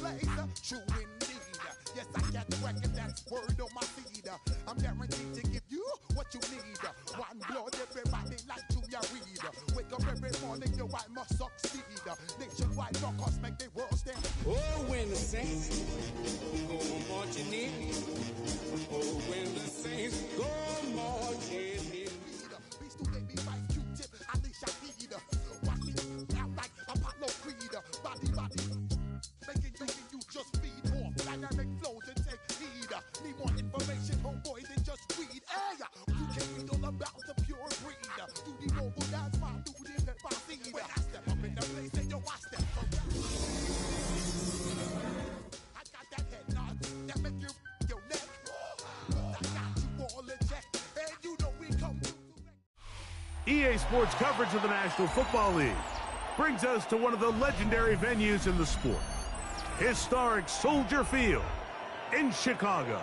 place. True indeed. Yes, I get record, that's word on my feed. I'm guaranteed to give you what you need. One blood, everybody like Junior Reed. Wake up every morning, yo, I must succeed. Nationwide knockouts make the world stand. Oh, when the Saints go marching in. Oh, when the Saints go marching in. Beast today be right, Q-tip, Alicia Heed. Watch me out like Apollo Creed. Body, making you just feed more dynamic flows and take heed. Need more information, homeboy, than just read. Hey, you can't read all about the pure breed. Do the noble dance, my dude in the seed. When I step up in the place, and yo, I step around. I got that head nod that make you your neck. I got you all in check, and you know we come through. EA Sports coverage of the National Football League brings us to one of the legendary venues in the sport, historic Soldier Field in Chicago.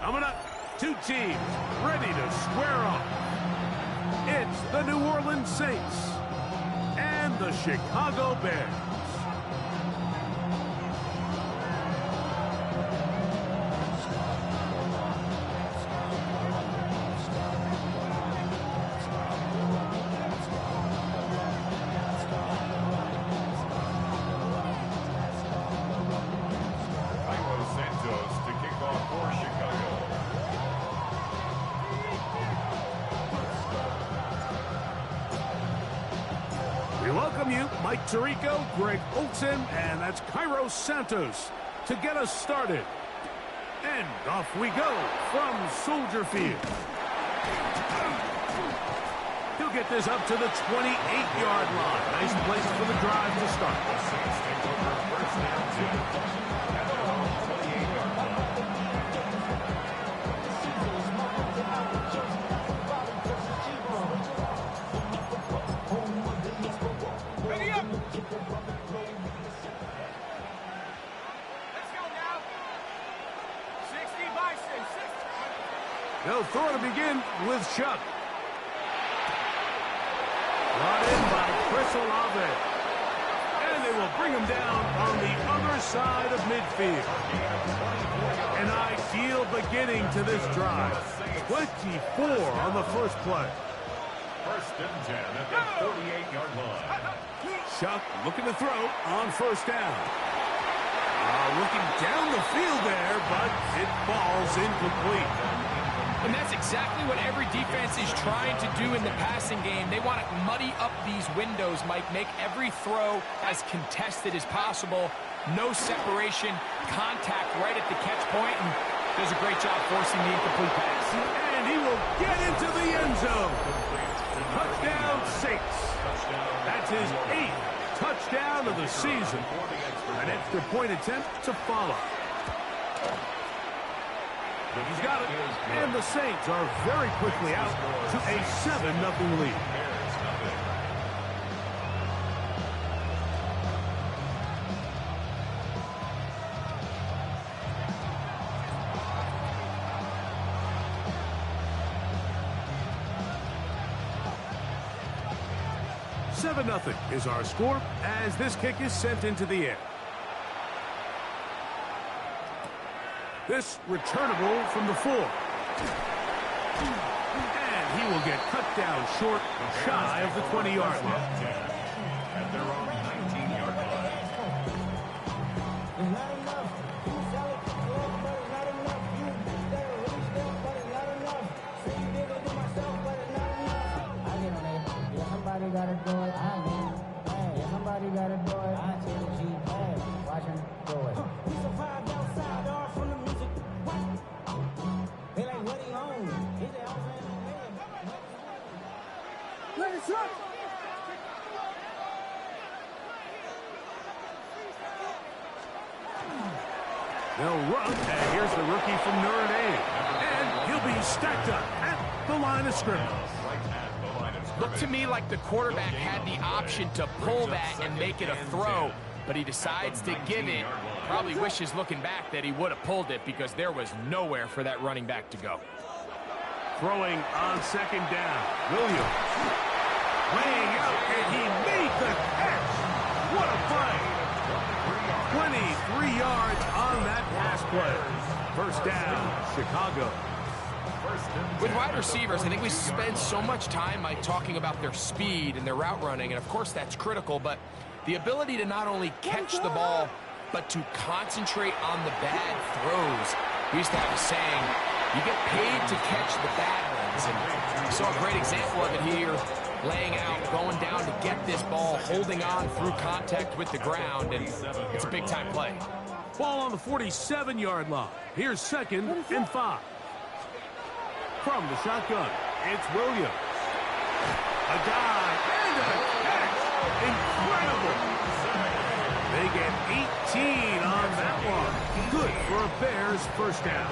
Coming up, two teams ready to square off. It's the New Orleans Saints and the Chicago Bears. Mike Tirico, Greg Olson, and that's Cairo Santos to get us started. And off we go from Soldier Field. He'll get this up to the 28-yard line. Nice place for the drive to start. They'll throw to begin with Chuck. Brought in by Chris Olave. And they will bring him down on the other side of midfield. An ideal beginning to this drive. 24 on the first play. First and 10 at the 48-yard line. Chuck looking to throw on first down. Looking down the field there, but it falls incomplete. And that's exactly what every defense is trying to do in the passing game. They want to muddy up these windows, Mike, make every throw as contested as possible. No separation, contact right at the catch point, and does a great job forcing the incomplete pass. And he will get into the end zone. Touchdown, Saints. That's his 8th touchdown of the season. An extra point attempt to follow. He's got it, and the Saints are very quickly out to a 7-0 lead. Nothing is our score as this kick is sent into the air. This returnable from the 4. And he will get cut down short, shy of the 20-yard line. At their own 19-yard line. Somebody gotta do it. Hey, somebody gotta do it. I take the G. Hey, watch him do it. We survived outside, all from the music. What? They like, what he on? He said, I'm saying, let it shot. They'll run, and here's the rookie from Notre Dame. And he'll be stacked up at the line of scrimmage. Looked to me like the quarterback had the option to pull that and make it a throw, but he decides to give it. Probably wishes looking back that he would have pulled it because there was nowhere for that running back to go. Throwing on second down. Williams. Laying out, and he made the catch. What a play. on that pass play. First down, Chicago. With wide receivers, I think we spend so much time, Mike, talking about their speed and their route running, and of course that's critical, but the ability to not only catch the ball, but to concentrate on the bad throws. We used to have a saying, you get paid to catch the bad ones, and we saw a great example of it here, laying out, going down to get this ball, holding on through contact with the ground, and it's a big-time play. Ball on the 47-yard line. Here's 2nd and 5. From the shotgun, it's Williams. A dive and a catch. Incredible. They get 18 on that one. Good for a Bears first down.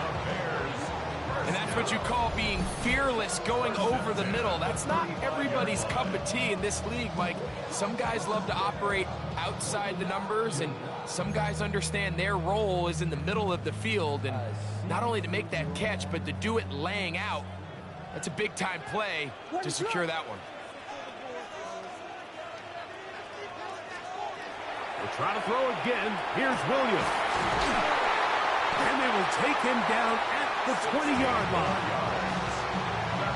And that's what you call being fearless, going over the middle. That's not everybody's cup of tea in this league, Mike. Some guys love to operate outside the numbers, and some guys understand their role is in the middle of the field, and not only to make that catch, but to do it laying out. That's a big-time play to secure that one. We'll try to throw again. Here's Williams. And they will take him down at the 20-yard line.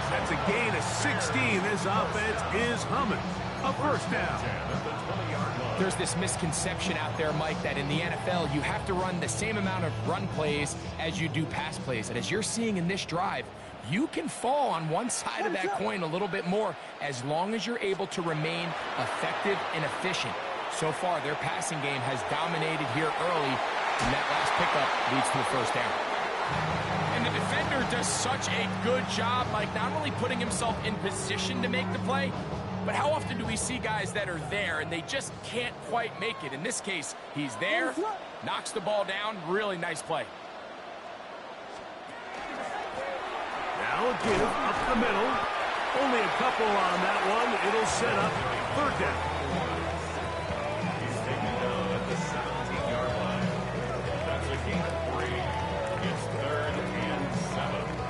That's a gain of 16. This offense is humming. A first down. There's this misconception out there, Mike, that in the NFL you have to run the same amount of run plays as you do pass plays. And as you're seeing in this drive, you can fall on one side of that coin a little bit more as long as you're able to remain effective and efficient. So far, their passing game has dominated here early, and that last pickup leads to a first down. And the defender does such a good job, Mike, not only putting himself in position to make the play, but how often do we see guys that are there and they just can't quite make it? In this case, he's there, knocks the ball down, really nice play. Now a give up the middle. Only a couple on that one. It'll set up third down. He's taken down at the 17-yard line. That's a gain of 3. It's 3rd and 7.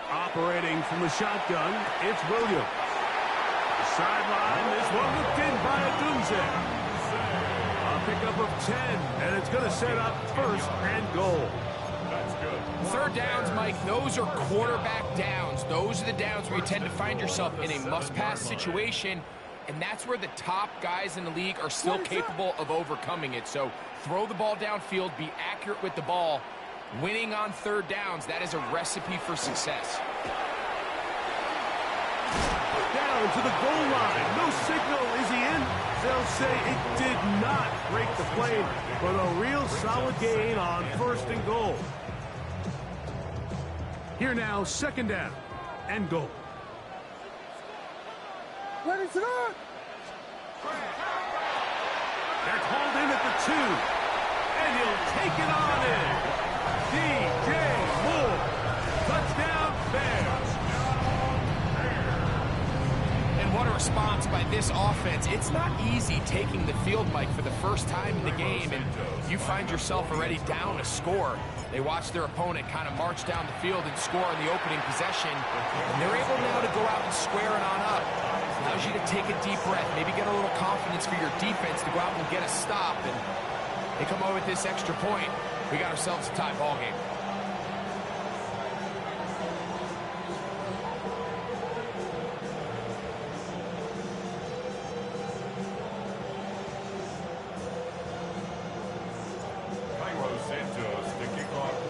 Operating from the shotgun, it's Williams. Sideline, this one looked in by Adunze. A pickup of 10, and it's going to set up 1st and goal. That's good. Third downs, Mike, those are quarterback downs. Those are the downs where you tend to find yourself in a must-pass situation, and that's where the top guys in the league are still capable of overcoming it. So throw the ball downfield, be accurate with the ball. Winning on third downs, that is a recipe for success. Down to the goal line. No signal. Is he in? They'll say it did not break the plane, but a real solid gain on 1st and goal. Here now, 2nd down and goal. Ready to go! That's hauled in at the 2, and he'll take it on in. DJ Moore. Touchdown, Bears. What a response by this offense. It's not easy taking the field, Mike, for the first time in the game, and you find yourself already down a score. They watch their opponent kind of march down the field and score on the opening possession, and they're able now to go out and square it on up. Allows you to take a deep breath, maybe get a little confidence for your defense to go out and get a stop, and they come away with this extra point. We got ourselves a tie ball game.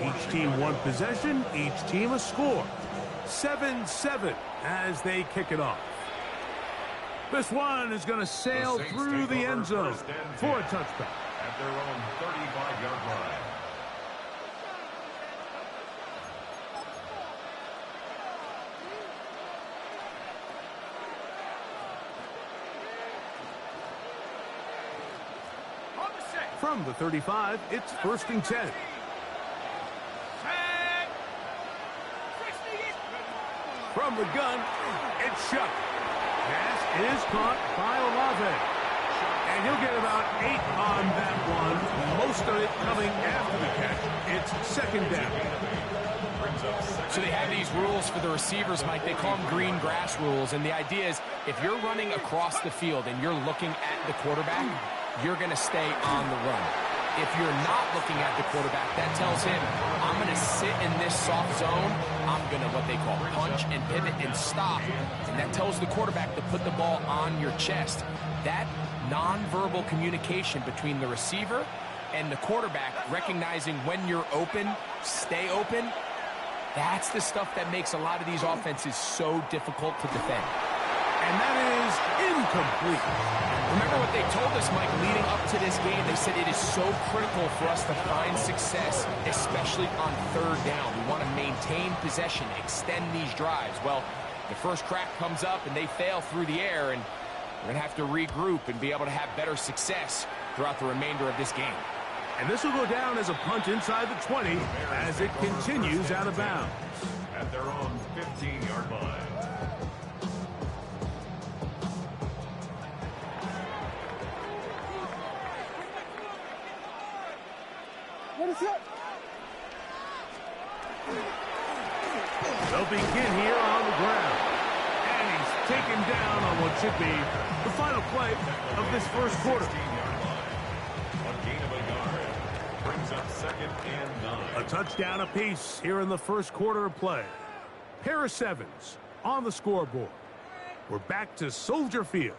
Each team one possession, each team a score. 7-7 as they kick it off. This one is going to sail through the end zone for a touchdown. At their own 35-yard line. From the 35, it's 1st and 10. From the gun, it's Shuck. Pass is caught by Olave. And he'll get about 8 on that one. Most of it coming after the catch. It's 2nd down. So they these rules for the receivers, Mike, they call them green grass rules. And the idea is if you're running across the field and you're looking at the quarterback, you're going to stay on the run. If you're not looking at the quarterback, that tells him, I'm going to sit in this soft zone. I'm going to, what they call, punch and pivot and stop. And that tells the quarterback to put the ball on your chest. That nonverbal communication between the receiver and the quarterback, recognizing when you're open, stay open, that's the stuff that makes a lot of these offenses so difficult to defend. And that is incomplete. Remember what they told us, Mike, leading up to this game. They said it is so critical for us to find success, especially on third down. We want to maintain possession, extend these drives. Well, the first crack comes up and they fail through the air, and we're going to have to regroup and be able to have better success throughout the remainder of this game. And this will go down as a punt inside the 20 as it continues out of bounds. At their own 15-yard line. They'll begin here on the ground. And he's taken down on what should be the final play of this first quarter. A gain of a yard. Brings up 2nd and 9. A touchdown apiece here in the first quarter of play. Pair of sevens on the scoreboard. We're back to Soldier Field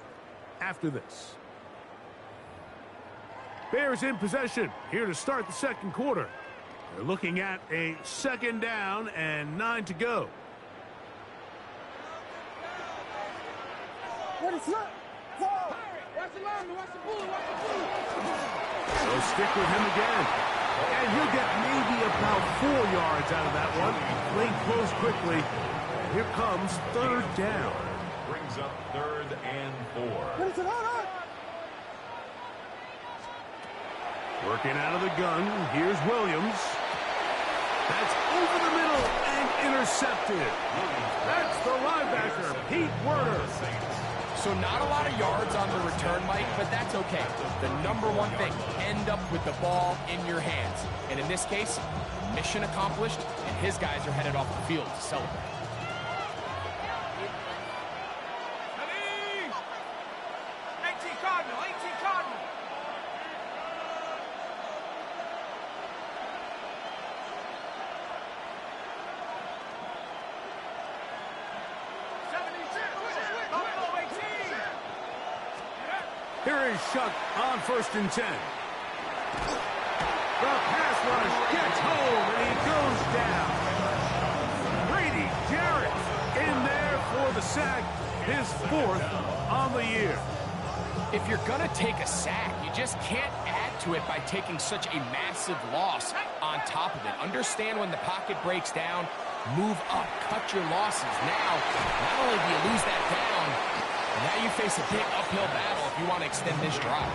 after this. Bears in possession here to start the second quarter. They're looking at a 2nd down and 9 to go. They'll stick with him again. And he'll get maybe about 4 yards out of that one. Lane close quickly. Here comes 3rd down. Brings up 3rd and 4. Working out of the gun. Here's Williams. That's over the middle and intercepted. That's the linebacker, Pete Werner. So not a lot of yards on the return, Mike, but that's okay. The number one thing, end up with the ball in your hands. And in this case, mission accomplished, and his guys are headed off the field to celebrate. 18 Cardinal, 18 Cardinal. Here is Shuck on 1st and 10. The pass rush gets home, and he goes down. Brady Jarrett in there for the sack, his 4th on the year. If you're going to take a sack, you just can't add to it by taking such a massive loss on top of it. Understand when the pocket breaks down, move up, cut your losses. Now, not only do you lose that down, now you face a big uphill battle if you want to extend this drive.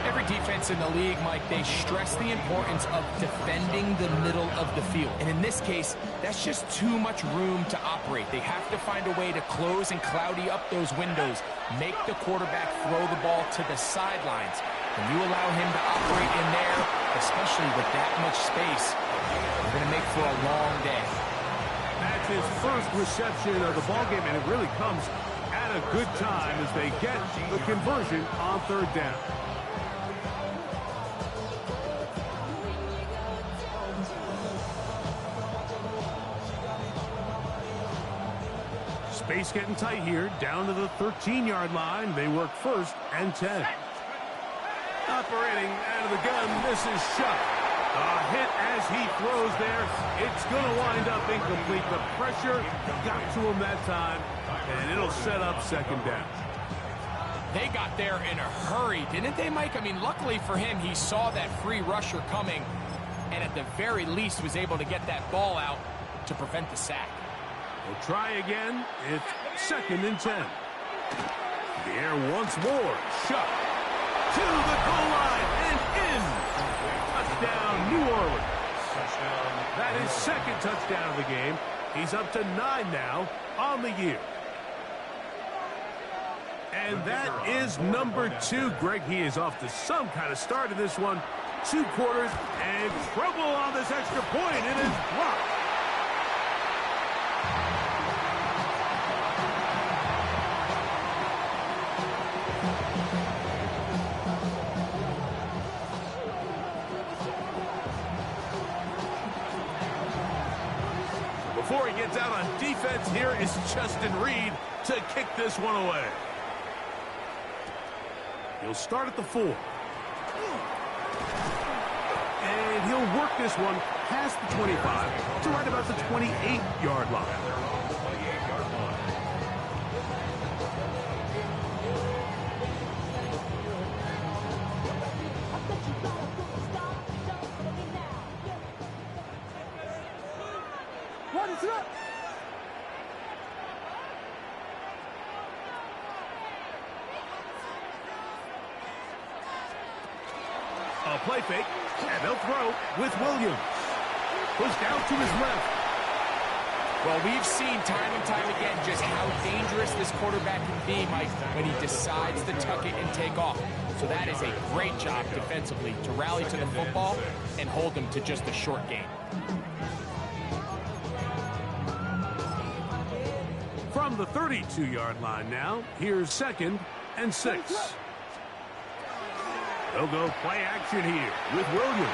Every defense in the league, Mike, they stress the importance of defending the middle of the field. And in this case, that's just too much room to operate. They have to find a way to close and cloudy up those windows, make the quarterback throw the ball to the sidelines. When you allow him to operate in there, especially with that much space, you're going to make for a long day. That's his first reception of the ballgame, and it really comes at a good time as they get the conversion on 3rd down. Space getting tight here, down to the 13-yard line. They work 1st and 10. Operating out of the gun, this is Shuck. A hit as he throws there. It's going to wind up incomplete. The pressure got to him that time, and it'll set up 2nd down. They got there in a hurry, didn't they, Mike? I mean, luckily for him, he saw that free rusher coming, and at the very least was able to get that ball out to prevent the sack. We'll try again. It's 2nd and 10. The air once more. Shuck to the goal line and in. Touchdown, New Orleans. That is 2nd touchdown of the game. He's up to 9 now on the year. And that is number 2. Greg, he is off to some kind of start in this one. 2 quarters and trouble on this extra point. It is blocked. Before he gets out on defense, here is Justin Reed to kick this one away. He'll start at the 4. And he'll work this one past the 25 to right about the 28-yard line. What is up? A play fake, and they'll throw with Williams. Pushed out to his left. Well, we've seen time and time again just how dangerous this quarterback can be, Mike, when he decides to tuck it and take off. So that is a great job defensively to rally to the football and hold them to just a short gain. From the 32-yard line now, here's 2nd and 6. They'll go play action here with Williams.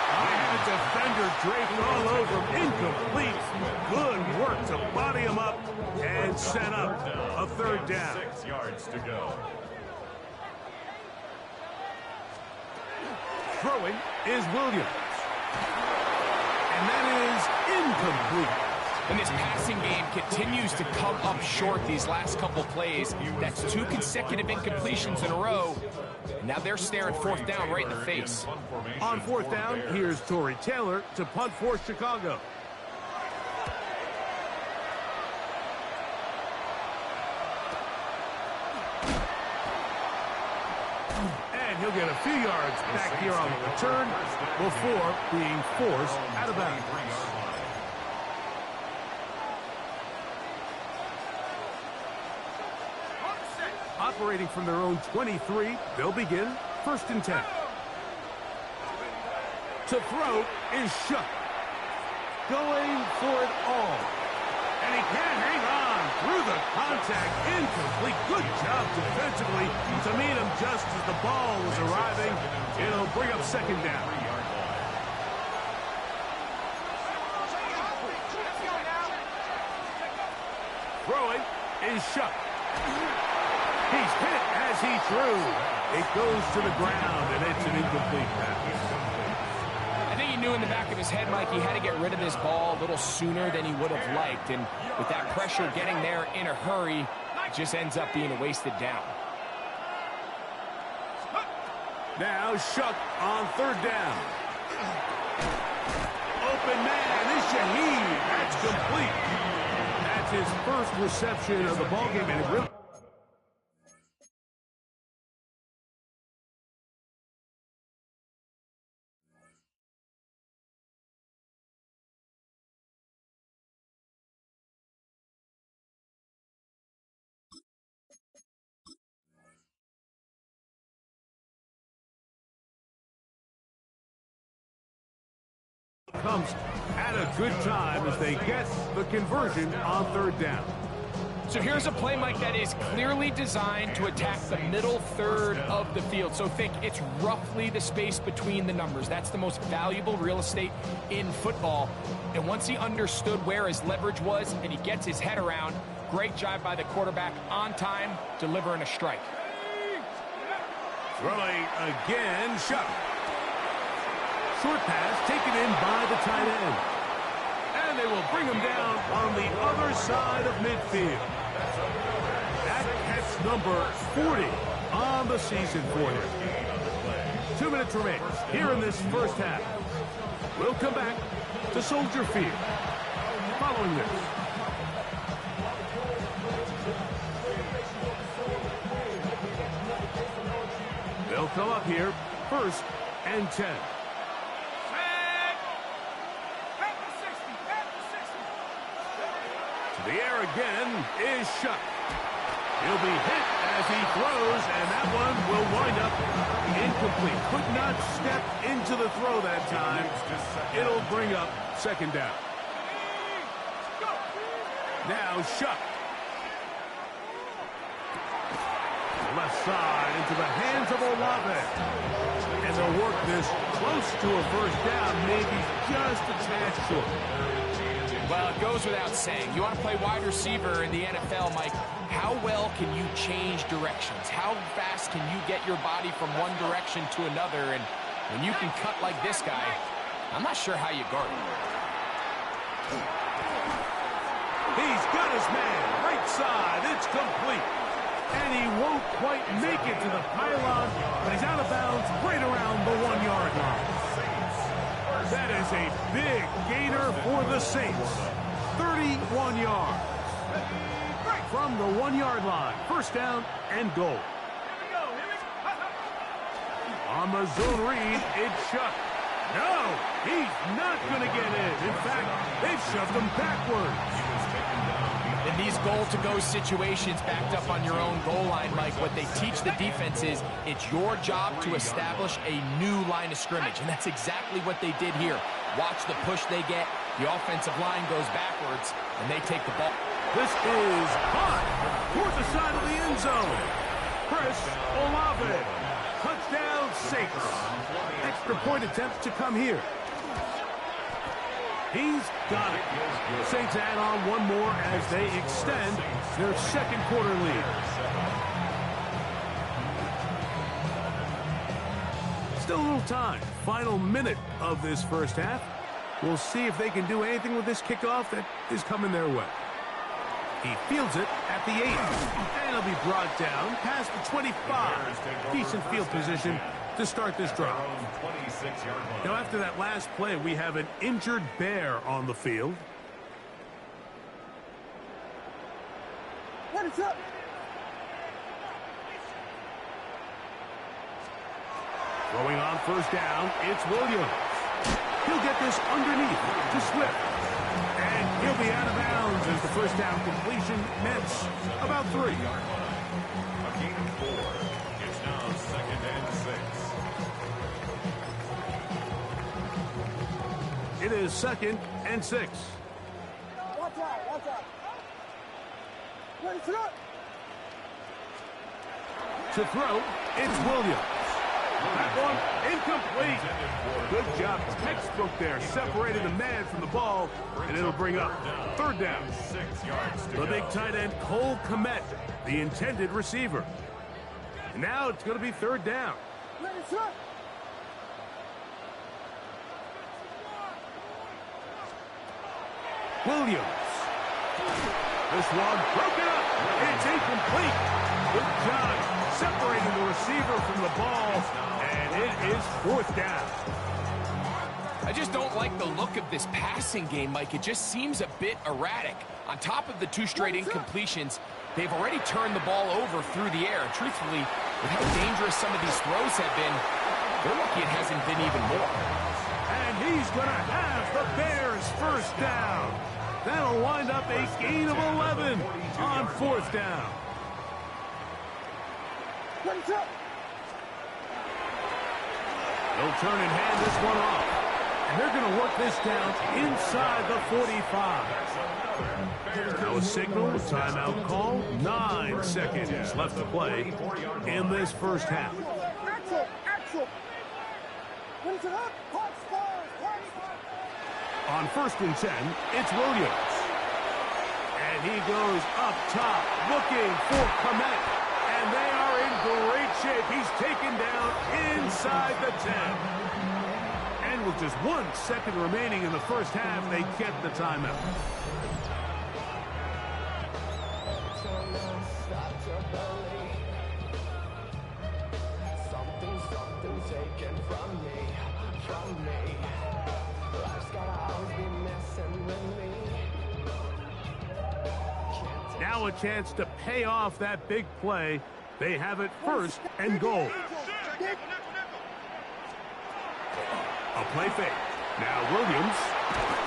And a defender draped all over him. Incomplete. Good work to body him up and set up a 3rd down. 6 yards to go. Throwing is Williams. And that is incomplete. And this passing game continues to come up short these last couple plays. That's 2 consecutive incompletions in a row. Now they're staring 4th down right in the face. On 4th down, here's Torrey Taylor to punt for Chicago. And he'll get a few yards back here on the return before being forced out of bounds. Operating from their own 23, they'll begin 1st and 10. To throw is Shook. Going for it all. And he can't hang on through the contact. Incomplete. Good job defensively to meet him just as the ball was arriving. It'll bring up 2nd down. Throwing is Shook. He's hit as he threw. It goes to the ground, and it's an incomplete pass. I think he knew in the back of his head, Mike, he had to get rid of this ball a little sooner than he would have liked. And with that pressure getting there in a hurry, it just ends up being a wasted down. Now Shook on 3rd down. Open man is Shaheed. That's complete. That's his first reception of the ballgame, and it really... comes at a good time as they get the conversion on 3rd down. So here's a play, Mike, that is clearly designed to attack the middle third of the field. So think it's roughly the space between the numbers. That's the most valuable real estate in football. And once he understood where his leverage was and he gets his head around, great job by the quarterback on time, delivering a strike. Throwing again, Shook. Short pass taken in by the tight end. And they will bring him down on the other side of midfield. That catch number 40 on the season for him. 2 minutes remain here in this 1st half. We'll come back to Soldier Field following this. They'll come up here 1st and 10. The air again is Shook. He'll be hit as he throws, and that one will wind up incomplete. Could not step into the throw that time. It'll bring up 2nd down. Now Shook. Left side into the hands of Olave. And they'll work this close to a 1st down, maybe just a tad short. Well, it goes without saying. You want to play wide receiver in the NFL, Mike. How well can you change directions? How fast can you get your body from one direction to another? And when you can cut like this guy, I'm not sure how you guard him. He's got his man, right side, it's complete. And he won't quite make it to the pylon, but he's out of bounds right around the 1-yard line. That is a big gainer for the Saints. 31 yards. From the 1-yard line, first down and goal. On the zone read, it's Chuck. No, he's not going to get in. In fact, they've shoved him backwards. In these goal-to-go situations backed up on your own goal line, Mike, what they teach the defense is it's your job to establish a new line of scrimmage, and that's exactly what they did here. Watch the push they get. The offensive line goes backwards, and they take the ball. This is hot toward the side of the end zone. Chris Olave. Touchdown, Saints. Extra point attempt to come here. He's got it. Saints add on one more as they extend their second quarter lead. Still a little time. Final minute of this first half. We'll see if they can do anything with this kickoff that is coming their way. He fields it at the 8. And he'll be brought down past the 25. Decent field position to start this drive. Now, after that last play, we have an injured Bear on the field. What is up? Throwing on first down, it's Williams. He'll get this underneath to Swift. And he'll be out of bounds as the first down completion nets about 3. A gain of 4. It's now 2nd and 6. It is 2nd and 6. Watch out, watch out. Ready, sit up. To throw, it's Williams. That one incomplete. Good job. Textbook there. Separated the man from the ball, and it'll bring up 3rd down. 6 yards to The go. big tight end, Cole Kmet, the intended receiver. And now it's going to be 3rd down. Ready, sit up. Williams. This one broken up. It's incomplete. Good job separating the receiver from the ball, and it is 4th down. I just don't like the look of this passing game, Mike. It just seems a bit erratic. On top of the 2 straight incompletions, they've already turned the ball over through the air. Truthfully, with how dangerous some of these throws have been, they're lucky it hasn't been even more. And he's going to have the Bears first down. That'll wind up a gain of 11 on 4th down. Ready, sit up. They'll turn and hand this one off. And they're going to work this down inside the 45. Now a signal, timeout call. 9 seconds left to play in this first half. Axel, Axel. Ready, sit up. Hot stars, hot stars. On 1st and 10, it's Williams. And he goes up top looking for Kmet. And they are in great shape. He's taken down inside the 10. And with just 1 second remaining in the first half, they get the timeout. Something taken from me. Life's gotta always be messing with me. Now a chance to pay off that big play. They have it 1st and goal. A play fake. Now Williams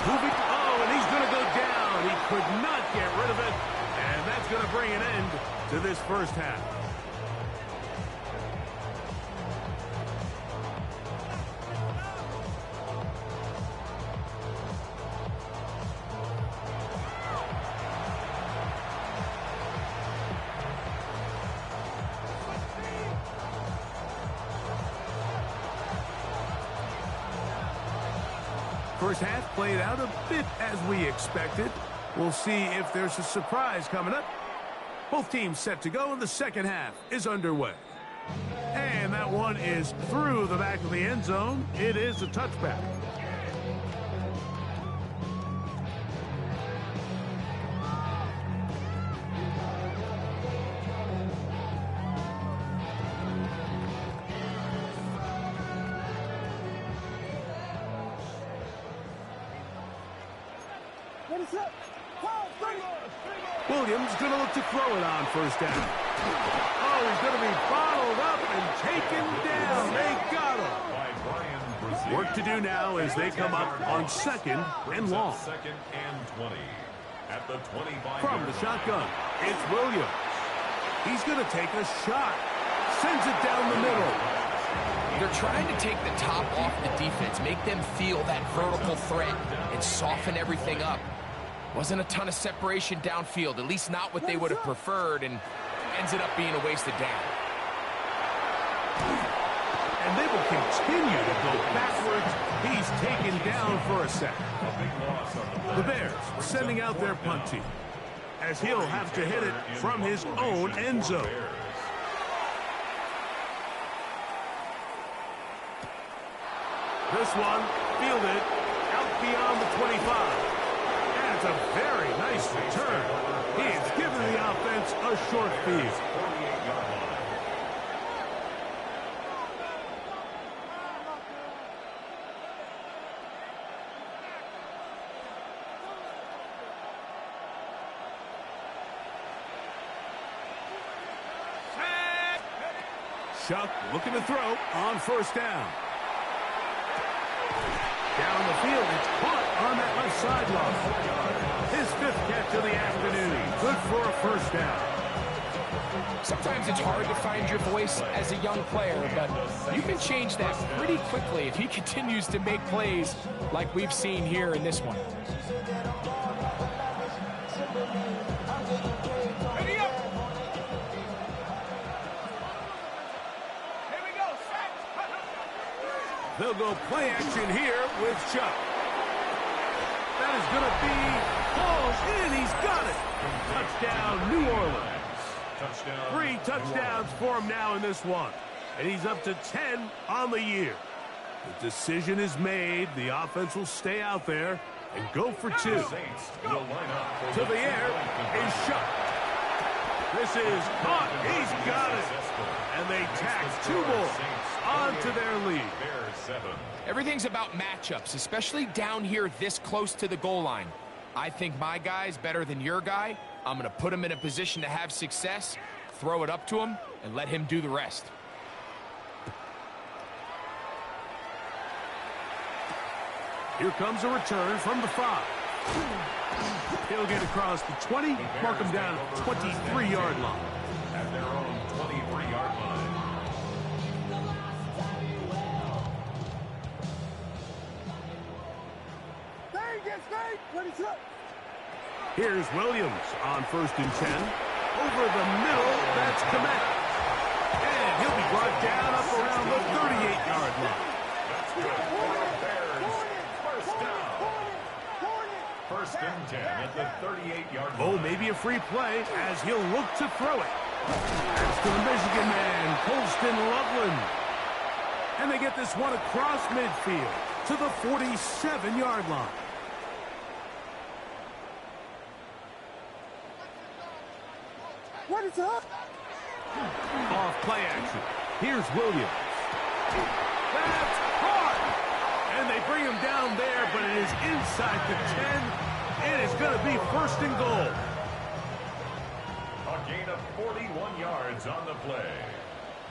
moving. Oh, and he's going to go down. He could not get rid of it. And that's going to bring an end to this first half. First half played out a bit as we expected. We'll see if there's a surprise coming up. Both teams set to go, and the second half is underway. And that one is through the back of the end zone. It is a touchback. Williams going to look to throw it on first down. Oh, he's going to be bottled up and taken down. They got him. Work to do now as they come up on second and long. Second and 20 at the 25. From the shotgun, it's Williams. He's going to take a shot. Sends it down the middle. They're trying to take the top off the defense, make them feel that vertical threat, and soften everything up. Wasn't a ton of separation downfield, at least not what they would have preferred, and ends it up being a wasted down. And they will continue to go backwards. He's taken down for a sack. The Bears sending out their punt team, as he'll have to hit it from his own end zone. This one fielded out beyond the 25. It's a very nice return. He has given the offense a short field. Shuck looking to throw on first down. Down the field, it's caught on that left sideline. His fifth catch of the afternoon. Good for a first down. Sometimes it's hard to find your voice as a young player, but you can change that pretty quickly if he continues to make plays like we've seen here in this one. They'll go play action here with Chuck. That is going to be falls in. He's got it. Touchdown, New Orleans. Touchdown. 3 touchdowns for him now in this one. And he's up to 10 on the year. The decision is made. The offense will stay out there and go for 2. To the air is Chuck. This is caught. He's got it. And they tack 2 more onto their lead. Everything's about matchups, especially down here this close to the goal line. I think my guy's better than your guy. I'm going to put him in a position to have success, throw it up to him, and let him do the rest. Here comes a return from the 5. He'll get across the 20, mark him down at the 23-yard line. At their own 23-yard line. Here's Williams on 1st and 10. Over the middle, that's Komet. And he'll be brought down up around the 38-yard line. That's good for the Bears. First down. 1st and 10 at the 38-yard line. Oh, maybe a free play as he'll look to throw it. That's to the Michigan man, Colston Loveland. And they get this one across midfield to the 47-yard line. What is up? Off play action. Here's Williams. That's hard. And they bring him down there, but it is inside the 10. It is going to be 1st and goal. A gain of 41 yards on the play.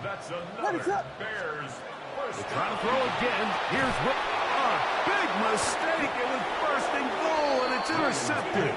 That's another Bears first down. Trying to throw again. Here's a big mistake. It was 1st and goal, and it's intercepted.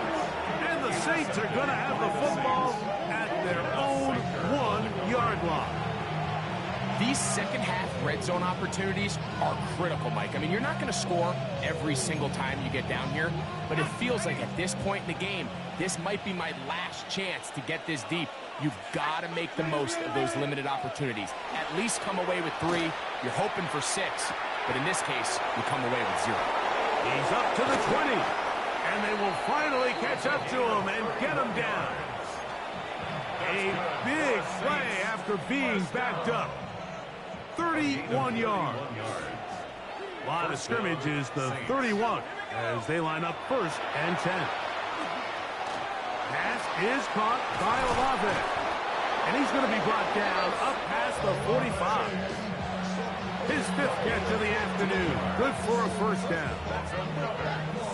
And the Saints are going to have the football at their own 1-yard line. These second-half red zone opportunities are critical, Mike. I mean, you're not going to score every single time you get down here, but it feels like at this point in the game, this might be my last chance to get this deep. You've got to make the most of those limited opportunities. At least come away with 3. You're hoping for 6, but in this case, you come away with 0. He's up to the 20. And they will finally catch up to him and get him down. A big play after being backed up. 31 yards. Line of scrimmage is the 31 as they line up 1st and 10. Pass is caught by Olave. And he's going to be brought down up past the 45. His 5th catch of the afternoon. Good for a 1st down.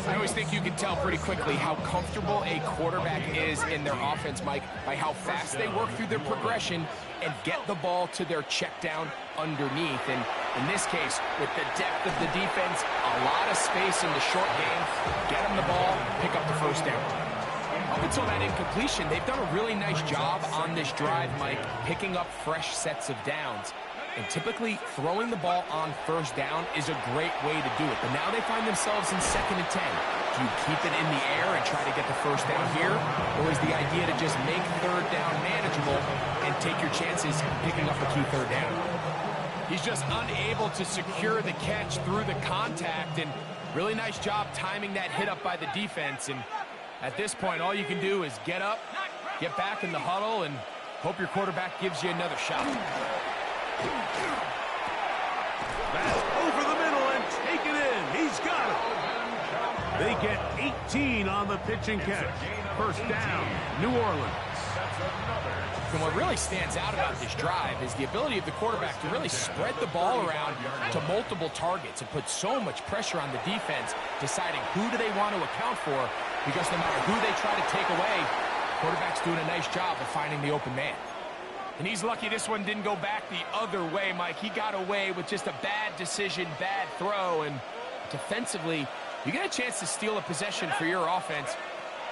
I always think you can tell pretty quickly how comfortable a quarterback is in their offense, Mike, by how fast they work through their progression and get the ball to their check down underneath. And in this case, with the depth of the defense, a lot of space in the short game, get them the ball, pick up the 1st down. Up until that incompletion, they've done a really nice job on this drive, Mike, picking up fresh sets of downs. And typically, throwing the ball on 1st down is a great way to do it. But now they find themselves in 2nd and 10. Do you keep it in the air and try to get the 1st down here? Or is the idea to just make 3rd down manageable and take your chances picking up a key 3rd down? He's just unable to secure the catch through the contact. And really nice job timing that hit up by the defense. And at this point, all you can do is get up, get back in the huddle, and hope your quarterback gives you another shot. That's over the middle and take it in. He's got it. They get 18 on the pitch and catch. 1st down, New Orleans. And what really stands out about this drive is the ability of the quarterback to really spread the ball around to multiple targets and put so much pressure on the defense, deciding who do they want to account for, because no matter who they try to take away, the quarterback's doing a nice job of finding the open man. And he's lucky this one didn't go back the other way, Mike. He got away with just a bad decision, bad throw. And defensively, you get a chance to steal a possession for your offense.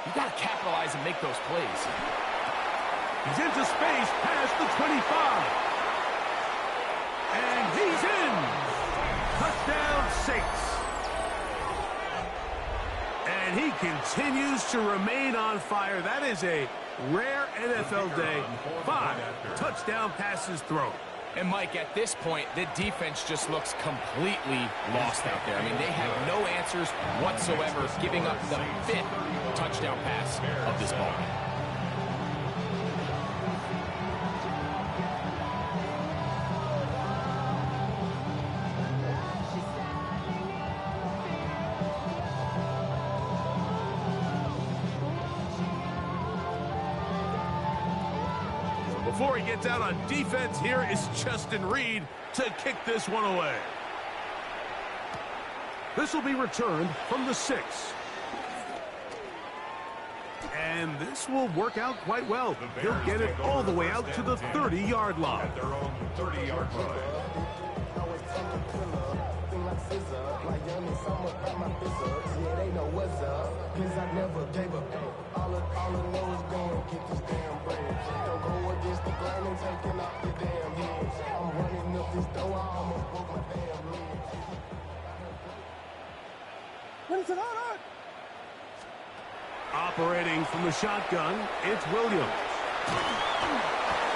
You got to capitalize and make those plays. He's into space past the 25. And he's in. Touchdown, Saints. And he continues to remain on fire. That is a rare NFL day. 5 touchdown passes thrown. And, Mike, at this point, the defense just looks completely lost out there. I mean, they have no answers whatsoever, giving up the 5th touchdown pass of this ball game. Before he gets out on defense, here is Justin Reed to kick this one away. This will be returned from the 6. And this will work out quite well. He'll get it all the way out to the 30-yard line. At their own 30-yard line. Operating from the shotgun, it's Williams.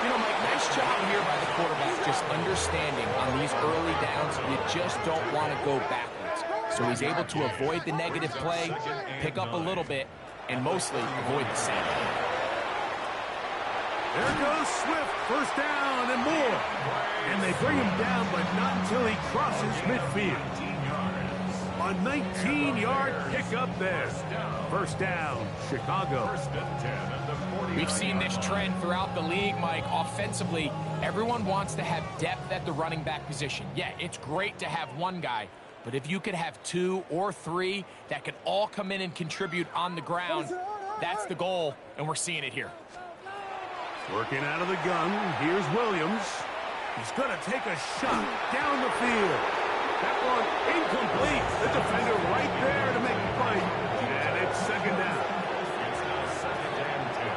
You know, Mike, nice job here by the quarterback, just understanding on these early downs, you just don't want to go backwards. So he's able to avoid the negative play, pick up a little bit, and mostly avoid the sack. There goes Swift, 1st down and more. And they bring him down, but not until he crosses midfield. A 19-yard pickup there. 1st down, Chicago. We've seen this trend throughout the league, Mike. Offensively, everyone wants to have depth at the running back position. Yeah, it's great to have one guy, but if you could have 2 or 3 that could all come in and contribute on the ground, that's the goal, and we're seeing it here. Working out of the gun, here's Williams. He's going to take a shot down the field. That one incomplete. The defender right there to make the play. And it's 2nd down. It's now 2nd and 10.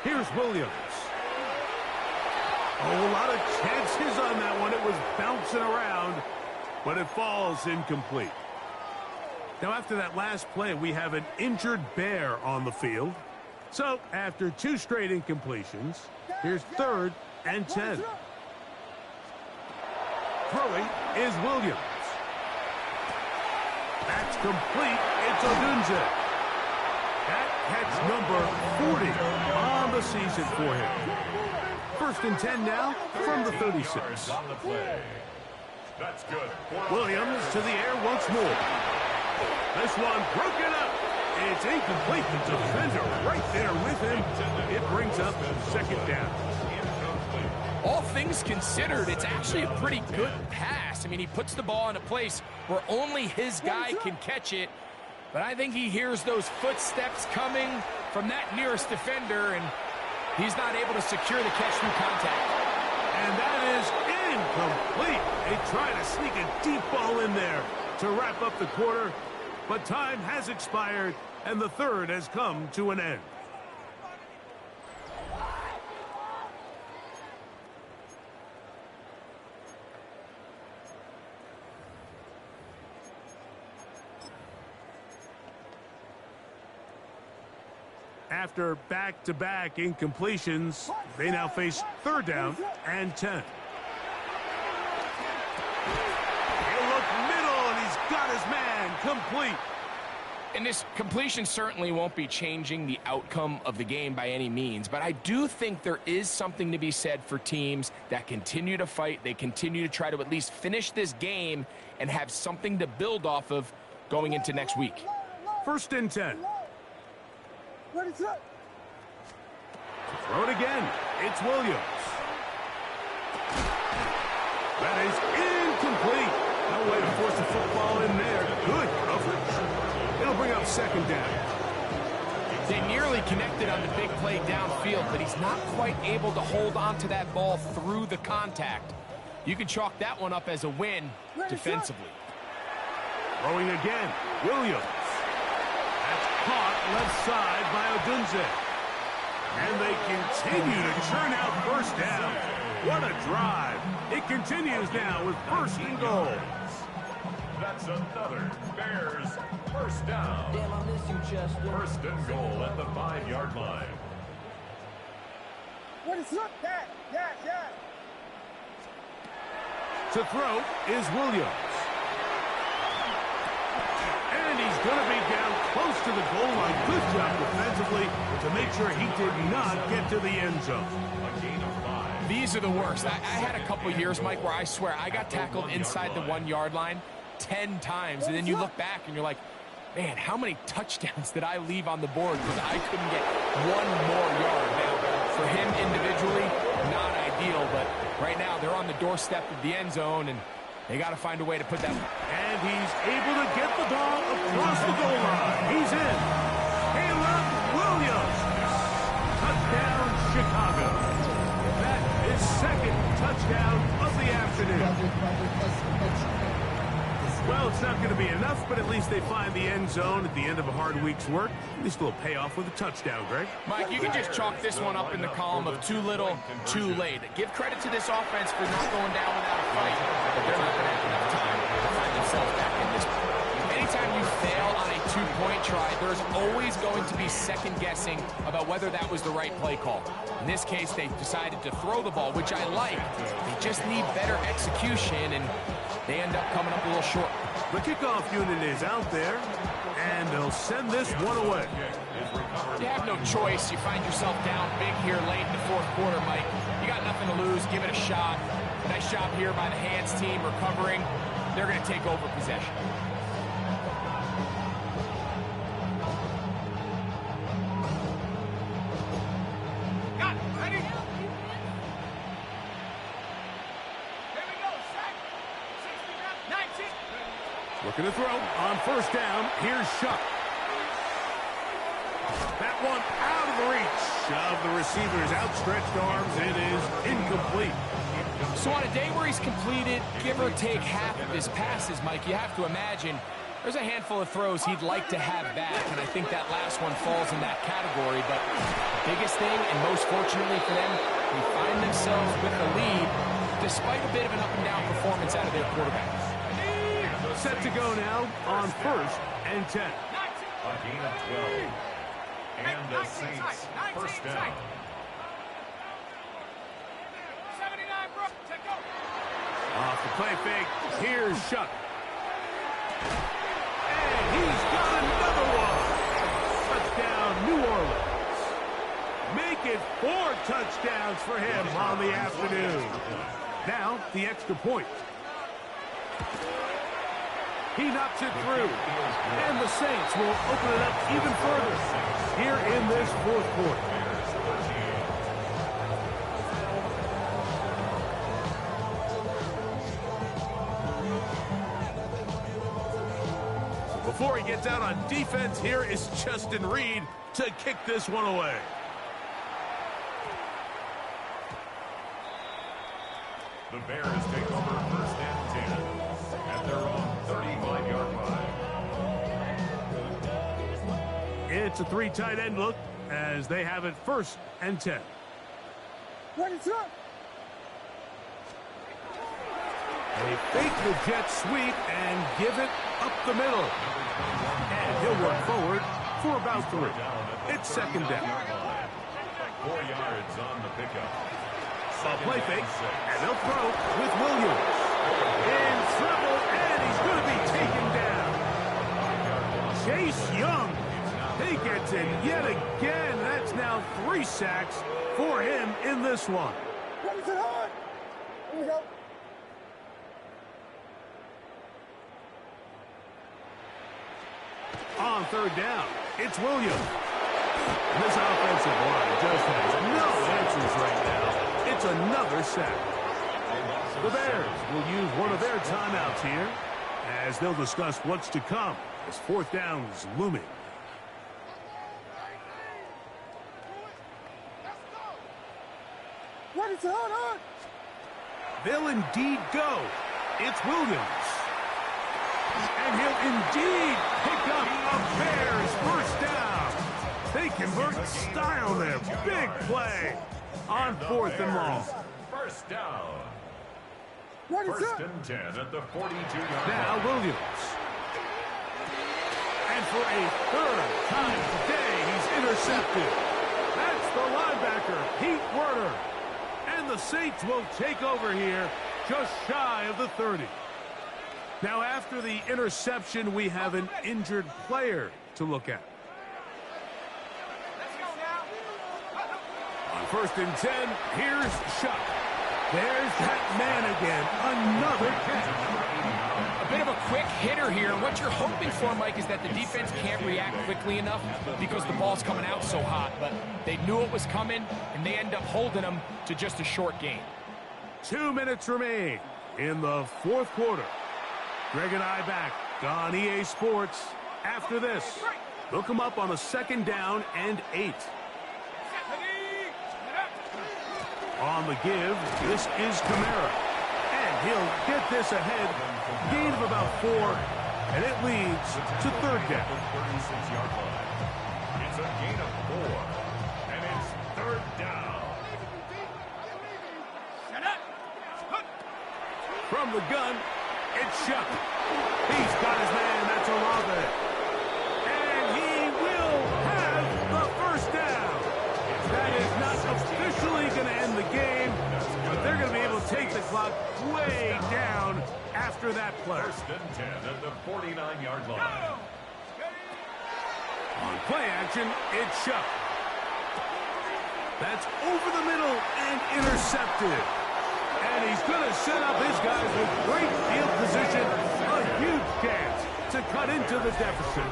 Here's Williams. Oh, a lot of chances on that one. It was bouncing around, but it falls incomplete. Now, after that last play, we have an injured Bear on the field. So, after 2 straight incompletions, here's 3rd and 10. Throwing is Williams. That's complete. It's Odunze. That catch number 40 on the season for him. 1st and 10 now from the 36. On the play. That's good. Williams to the air once more. This one broken up. It's incomplete. The defender right there with him. It brings up 2nd down. All things considered, it's actually a pretty good pass. I mean, he puts the ball in a place where only his guy can catch it. But I think he hears those footsteps coming from that nearest defender, and he's not able to secure the catch through contact. And that is incomplete. They try to sneak a deep ball in there to wrap up the quarter, but time has expired, and the 3rd has come to an end. After back-to-back incompletions, they now face 3rd down and 10. He'll look middle, and he's got his man complete. And this completion certainly won't be changing the outcome of the game by any means, but I do think there is something to be said for teams that continue to fight. They continue to try to at least finish this game and have something to build off of going into next week. 1st and 10. Throw it again. It's Williams. That is incomplete. No way to force the football in there. Good coverage. It'll bring up 2nd down. They nearly connected on the big play downfield, but he's not quite able to hold on to that ball through the contact. You can chalk that one up as a win defensively. Throwing again. Williams. That's caught left side by Odunze. And they continue to churn out 1st down. What a drive. It continues now with 1st and goal. That's another Bears 1st down. Damn, I miss you, Chester. 1st and goal at the 5-yard line. What is up, Dad? Yeah. To throw is Williams. And he's going to be down close to the goal line. Good job defensively to make sure he did not get to the end zone. A gain of 5. These are the worst. I had a couple years, Mike, where I swear I got tackled inside the 1-yard line 10 times. And then you look back and you're like, man, how many touchdowns did I leave on the board because I couldn't get 1 more yard? Now, for him individually, not ideal, but right now they're on the doorstep of the end zone, and they got to find a way to put that. And he's able to get the ball across the goal line. He's in. Caleb Williams. Touchdown, Chicago. That is 2nd touchdown of the afternoon. Well, it's not going to be enough, but at least they find the end zone at the end of a hard week's work. At least they'll pay off with a touchdown, Greg. Mike, you can just chalk this one up in the column of too little, too late. Give credit to this offense for not going down without a fight, but they're not going to have enough time to find themselves back in this. Anytime you fail on a 2-point try, there's always going to be second-guessing about whether that was the right play call. In this case, they decided to throw the ball, which I like. They just need better execution, and they end up coming up a little short. The kickoff unit is out there, and they'll send this one away. You have no choice. You find yourself down big here late in the 4th quarter, Mike. You got nothing to lose. Give it a shot. Nice job here by the hands team recovering. They're going to take over possession. Looking to throw on 1st down. Here's Shuck. That one out of the reach of the receiver's outstretched arms. It is incomplete. So on a day where he's completed, give or take half of his passes, Mike, you have to imagine there's a handful of throws he'd like to have back, and I think that last one falls in that category. But the biggest thing, and most fortunately for them, they find themselves with the lead despite a bit of an up-and-down performance out of their quarterback. Set to go now on 1st and 10. A gain of 12. And the Saints first down. 79, Brooke, take over. Off the play fake, here's Shuck. And he's got another one. Touchdown, New Orleans. Make it 4 touchdowns for him on the afternoon. Now, the extra point. He knocks it through. And the Saints will open it up even further here in this fourth quarter. Before he gets out on defense, here is Justin Reed to kick this one away. The Bears take over first and 10 at their own 35-yard line. It's a 3 tight end look as they have it first and 10. They fake the jet sweep and give it up the middle. And he'll work forward for about 3. It's second down. 4 yards on the pickup. A play fake, and they'll throw with Williams. In trouble, and he's going to be taken down. Chase Young, he gets it yet again. That's now 3 sacks for him in this one. Here we go. On third down, it's Williams. This offensive line just has no answers right now. It's another sack. The Bears will use one of their timeouts here as they'll discuss what's to come as fourth down is looming. What is on? They'll indeed go. It's Williams. And he'll indeed pick up a Bears first down. They convert in style there. Big play on 4th and long. First down. First and 10 at the 42-yard Now line. Williams. And for a 3rd time today, he's intercepted. That's the linebacker, Pete Werner. And the Saints will take over here just shy of the 30. Now, after the interception, we have an injured player to look at. On 1st and 10, here's Shuck. There's that man again. Another catch. A bit of a quick hitter here. And what you're hoping for, Mike, is that the defense can't react quickly enough because the ball's coming out so hot. But they knew it was coming, and they end up holding them to just a short gain. 2 minutes remain in the fourth quarter. Greg and I back on EA Sports. After this, look him up on a 2nd down and 8. On the give, this is Kamara. And he'll get this ahead. Gain of about 4, and it leads to 3rd down. 36-yard line. It's a gain of 4, and it's 3rd down. From the gun, it's Shuck. He's got his man. That's Olave. And he will have the first down. That is not officially going to end the game, but they're going to be able to take the clock way down after that play. 1st and 10 at the 49-yard line. On play action, it's Shuck. That's over the middle and intercepted. And he's going to set up his guys with great field position. A huge chance to cut into the deficit.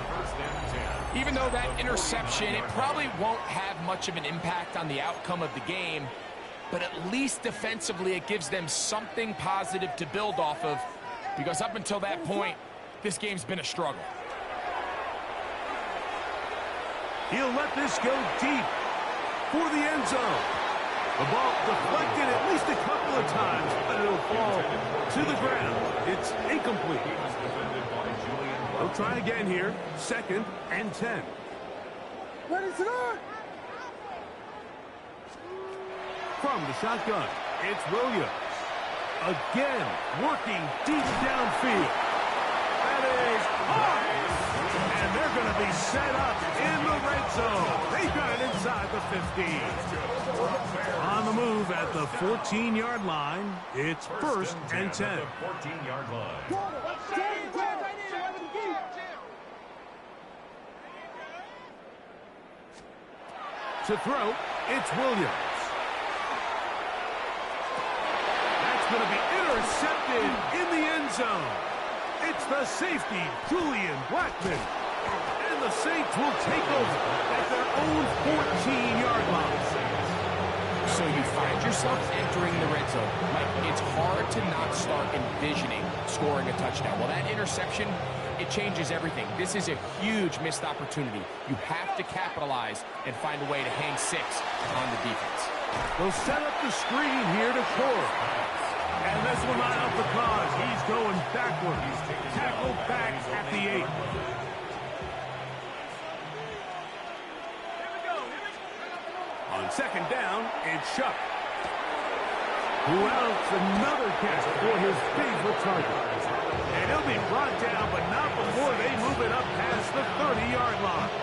Even though that interception, it probably won't have much of an impact on the outcome of the game, but at least defensively it gives them something positive to build off of, because up until that point, this game's been a struggle. He'll let this go deep for the end zone. The ball deflected at least a couple of times, but it'll fall to the ground. It's incomplete. They'll try again here. 2nd and 10. What is it on? From the shotgun, it's Williams. Again, working deep downfield. That is high. And they're going to be set up in the red zone. They got it inside the 15. On the move at the 14-yard line, it's first and 10. 14-yard line. To throw, it's Williams. That's going to be intercepted in the end zone. It's the safety, Julian Blackman. And the Saints will take over at their own 14-yard line. So you find yourself entering the red zone. Mike, it's hard to not start envisioning scoring a touchdown. Well, that interception, it changes everything. This is a huge missed opportunity. You have to capitalize and find a way to hang 6 on the defense. They'll set up the screen here to Cora. And this will not help the cause. He's going backwards. Tackled back at the 8. On second down, it's Shuck. Who else? Another catch for his favorite target. And he'll be brought down, but not before they move it up past the 30-yard line.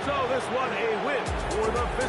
So this one a win for the visiting.